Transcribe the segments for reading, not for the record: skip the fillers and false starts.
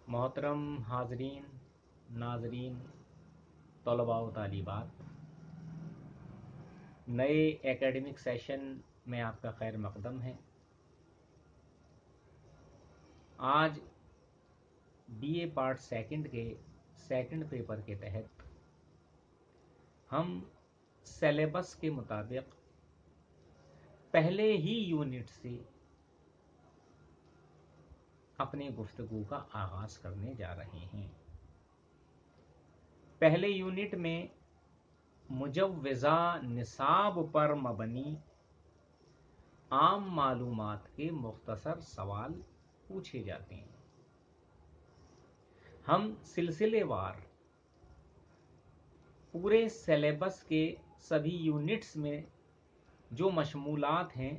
मोहतरम हाजरीन, नाजरीन, तलबा व तालिबात, नए एकेडमिक सेशन में आपका खैर मकदम है। आज बीए पार्ट सेकंड के सेकंड पेपर के तहत हम सिलेबस के मुताबिक पहले ही यूनिट से अपनी गुफ्तगू का आगाज़ करने जा रहे हैं। पहले यूनिट में मुजव्वज़ा निसाब पर मबनी आम मालूमात के मुख्तसर सवाल पूछे जाते हैं। हम सिलसिलेवार पूरे सिलेबस के सभी यूनिट्स में जो मशमूलात हैं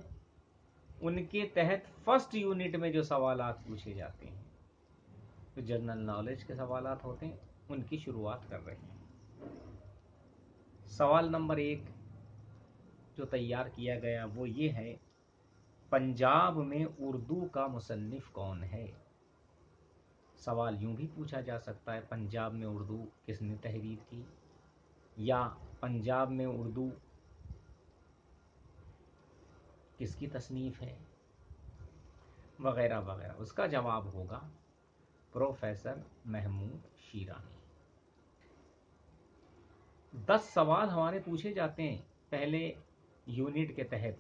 उनके तहत फर्स्ट यूनिट में जो सवालात पूछे जाते हैं, तो जनरल नॉलेज के सवालात होते हैं, उनकी शुरुआत कर रहे हैं। सवाल नंबर 1 जो तैयार किया गया वो ये है, पंजाब में उर्दू का मुसन्निफ कौन है। सवाल यूं भी पूछा जा सकता है, पंजाब में उर्दू किसने तहरीर की, या पंजाब में उर्दू किसकी तसनीफ है, वगैरह वगैरह। उसका जवाब होगा प्रोफेसर महमूद शीरानी। 10 सवाल हमारे पूछे जाते हैं पहले यूनिट के तहत,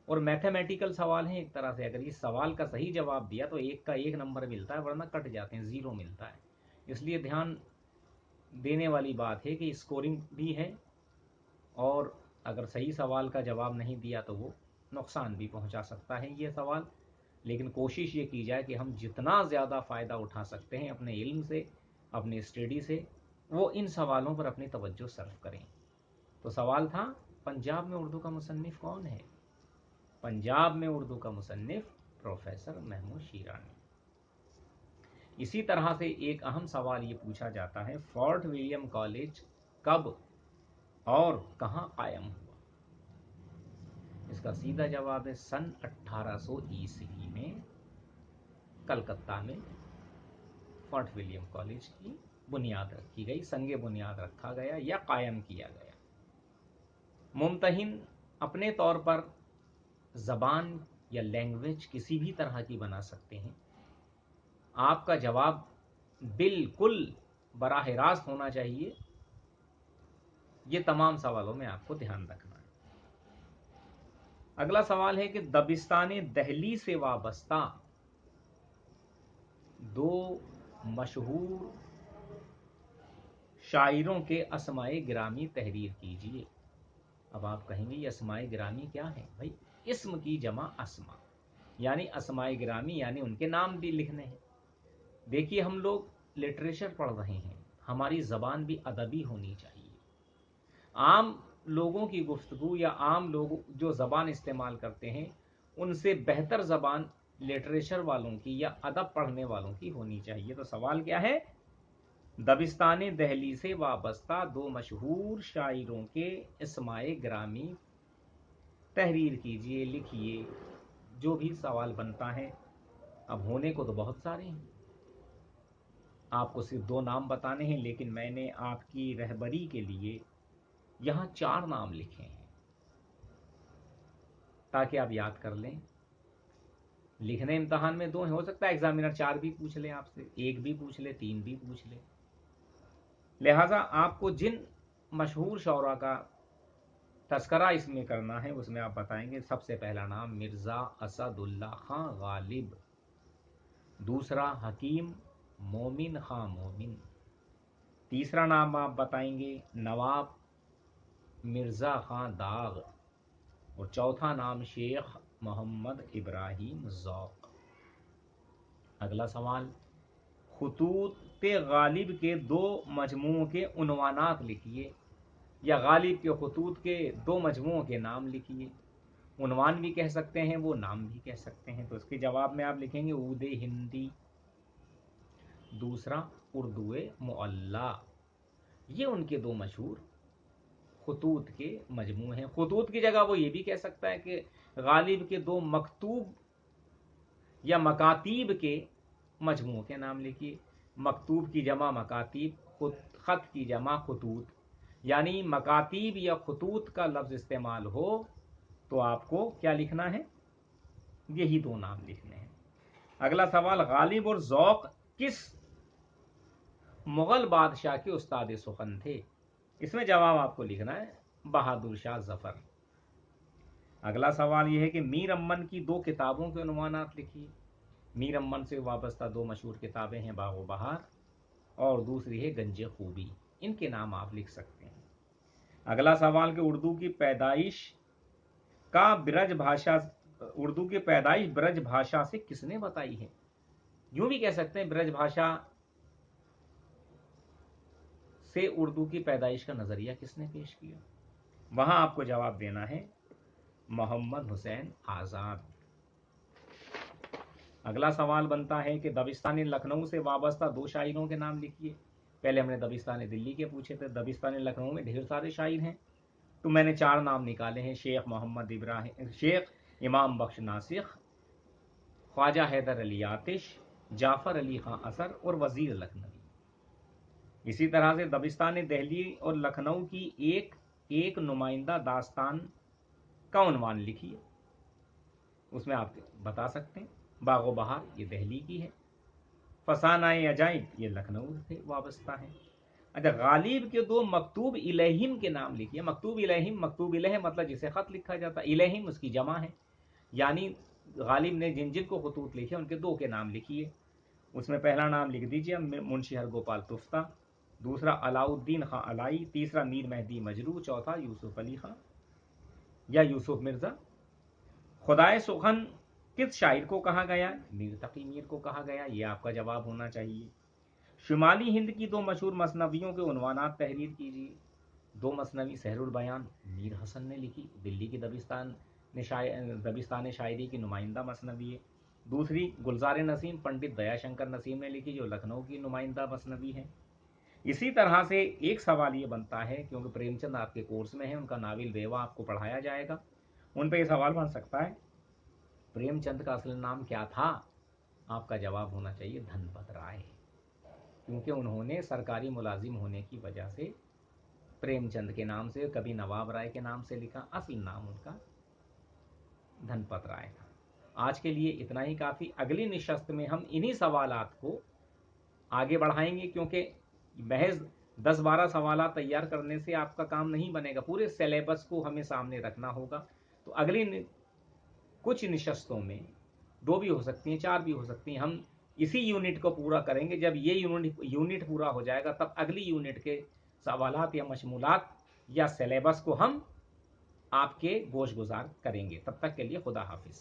और मैथमेटिकल सवाल हैं एक तरह से। अगर इस सवाल का सही जवाब दिया तो 1 का 1 नंबर मिलता है, वरना कट जाते हैं, 0 मिलता है। इसलिए ध्यान देने वाली बात है कि स्कोरिंग भी है, और अगर सही सवाल का जवाब नहीं दिया तो वो नुकसान भी पहुंचा सकता है ये सवाल। लेकिन कोशिश ये की जाए कि हम जितना ज़्यादा फ़ायदा उठा सकते हैं अपने इल्म से, अपने स्टडी से, वो इन सवालों पर अपनी तवज्जो सर्व करें। तो सवाल था, पंजाब में उर्दू का मुसन्निफ कौन है। पंजाब में उर्दू का मुसन्निफ प्रोफेसर महमूद शीरानी। इसी तरह से एक अहम सवाल ये पूछा जाता है, फोर्ट विलियम कॉलेज कब और कहाँ कायम हुआ। इसका सीधा जवाब है सन 1800 ईस्वी में कलकत्ता में फोर्ट विलियम कॉलेज की बुनियाद रखी गई, संगे बुनियाद रखा गया या कायम किया गया। मुमतहिन अपने तौर पर ज़बान या लैंग्वेज किसी भी तरह की बना सकते हैं। आपका जवाब बिल्कुल बराह रास्त होना चाहिए। ये तमाम सवालों में आपको ध्यान रखना है। अगला सवाल है कि दबिस्तान दहली से वाबस्ता 2 मशहूर शायरों के अस्माए गिरामी तहरीर कीजिए। अब आप कहेंगे ये अस्माए गिरामी क्या है भाई। इस्म की जमा अस्मा, यानी अस्माए गिरामी यानी उनके नाम भी लिखने हैं। देखिए, हम लोग लिटरेचर पढ़ रहे हैं, हमारी ज़बान भी अदबी होनी चाहिए। आम लोगों की गुफ्तगू या आम लोग जो ज़बान इस्तेमाल करते हैं, उनसे बेहतर ज़बान लिटरेचर वालों की या अदब पढ़ने वालों की होनी चाहिए। तो सवाल क्या है, दबिस्तान दहली से वाबस्ता 2 मशहूर शायरों के इस्माए ग्रामी तहरीर कीजिए, लिखिए। जो भी सवाल बनता है, अब होने को तो बहुत सारे हैं, आपको सिर्फ 2 नाम बताने हैं, लेकिन मैंने आपकी रहबरी के लिए यहाँ 4 नाम लिखे हैं ताकि आप याद कर लें। लिखने इम्तहान में 2 हैं, हो सकता है एग्जामिनर 4 भी पूछ ले आपसे, 1 भी पूछ ले, 3 भी पूछ ले। लिहाजा आपको जिन मशहूर शौरा का तस्करा इसमें करना है उसमें आप बताएंगे। सबसे पहला नाम मिर्ज़ा असदुल्ला खां गालिब, दूसरा हकीम मोमिन खां मोमिन, तीसरा नाम आप बताएंगे नवाब मिर्ज़ा खां दाग, और चौथा नाम शेख मोहम्मद इब्राहिम ज़ौक़। अगला सवाल, खुतूत गालिब के 2 मजमूओं के उन्वानात लिखिए, या गालिब के खुतूत के 2 मजमूओं के नाम लिखिए। उन्वान भी कह सकते हैं, वो नाम भी कह सकते हैं। तो इसके जवाब में आप लिखेंगे ऊदे हिंदी, दूसरा उर्दू मुअल्ला। ये उनके 2 मशहूर खुतूत के मजमू हैं। खुतूत की जगह वो ये भी कह सकता है कि गालिब के 2 मकतूब या मकातीब के मजमू के नाम लिखिए। मकतूब की जमा मकातीब, खत की जमा खतूत, यानी मकातीब या खतूत का लफ्ज इस्तेमाल हो तो आपको क्या लिखना है, यही दो नाम लिखने हैं। अगला सवाल, गालिब और ज़ौक़ किस मुगल बादशाह के उस्ताद सुखन थे? इसमें जवाब आपको लिखना है बहादुर शाह जफर। अगला सवाल यह है कि मीर अम्मन की दो किताबों के उन्वानात लिखिए। मीर अम्मन से वाबस्ता दो मशहूर किताबें हैं बाग़ बहार और दूसरी है गंज खूबी, इनके नाम आप लिख सकते हैं। अगला सवाल कि उर्दू की पैदाइश ब्रज भाषा से किसने बताई है? यूं भी कह सकते हैं ब्रज भाषा से उर्दू की पैदाइश का नजरिया किसने पेश किया? वहां आपको जवाब देना है मोहम्मद हुसैन आजाद। अगला सवाल बनता है कि दबिस्तान लखनऊ से वाबस्ता दो शायरों के नाम लिखिए। पहले हमने दबिस्तान दिल्ली के पूछे थे, दबिस्तान लखनऊ में ढेर सारे शायर हैं तो मैंने 4 नाम निकाले हैं, शेख मोहम्मद इब्राहिम, शेख इमाम बख्श नासिख, ख्वाजा हैदर अली आतिश, जाफर अली खां असर और वजीर लखनवी। इसी तरह से दबिस्तान दिल्ली और लखनऊ की एक नुमाइंदा दास्तान का उन्वान लिखिए। उसमें आप बता सकते हैं बाग़ बहार ये दिल्ली की है, फसानाए अजाइब ये लखनऊ से वाबस्ता है। अच्छा, गालिब के दो मकतूब इलहिम के नाम लिखिए। मकतूब इलहिम, मकतूब इलह मतलब जिसे खत लिखा जाता है, इलहिम उसकी जमा है, यानी गालिब ने जिन जिन को खतूत लिखे उनके दो के नाम लिखिए। उसमें पहला नाम लिख दीजिए मुंशी हरगोपाल तुफ्ता, दूसरा अलाउद्दीन खां अलाई, तीसरा मीर मेहदी मजरू, चौथा यूसुफ अली खां या यूसुफ मिर्जा। खुदाए सुखन किस शायर को कहा गया? मीर तकी मीर को कहा गया, ये आपका जवाब होना चाहिए। शुमाली हिंद की दो मशहूर मसनवियों के उन्वानात तहरीर कीजिए। दो मसनवी सहरुल बयान मीर हसन ने लिखी, दिल्ली की दबिस्तान शायरी की नुमाइंदा मसनवी है। दूसरी गुलजार नसीम पंडित दयाशंकर नसीम ने लिखी, जो लखनऊ की नुमाइंदा मसनवी है। इसी तरह से एक सवाल ये बनता है, क्योंकि प्रेमचंद आपके कोर्स में है, उनका नाविल बेवा आपको पढ़ाया जाएगा, उन पर यह सवाल बन सकता है प्रेमचंद का असल नाम क्या था? आपका जवाब होना चाहिए धनपत राय, क्योंकि उन्होंने सरकारी मुलाजिम होने की वजह से प्रेमचंद के नाम से, कभी नवाब राय के नाम से लिखा, असल नाम उनका धनपत राय था। आज के लिए इतना ही काफ़ी। अगली निशस्त में हम इन्हीं सवालात को आगे बढ़ाएंगे, क्योंकि महज 10-12 सवालात तैयार करने से आपका काम नहीं बनेगा, पूरे सिलेबस को हमें सामने रखना होगा। तो अगली कुछ निशस्तों में 2 भी हो सकती हैं, 4 भी हो सकती हैं, हम इसी यूनिट को पूरा करेंगे। जब ये यूनिट पूरा हो जाएगा तब अगली यूनिट के सवालात या मशमूलात या सिलेबस को हम आपके गोश गुजार करेंगे। तब तक के लिए खुदा हाफिज।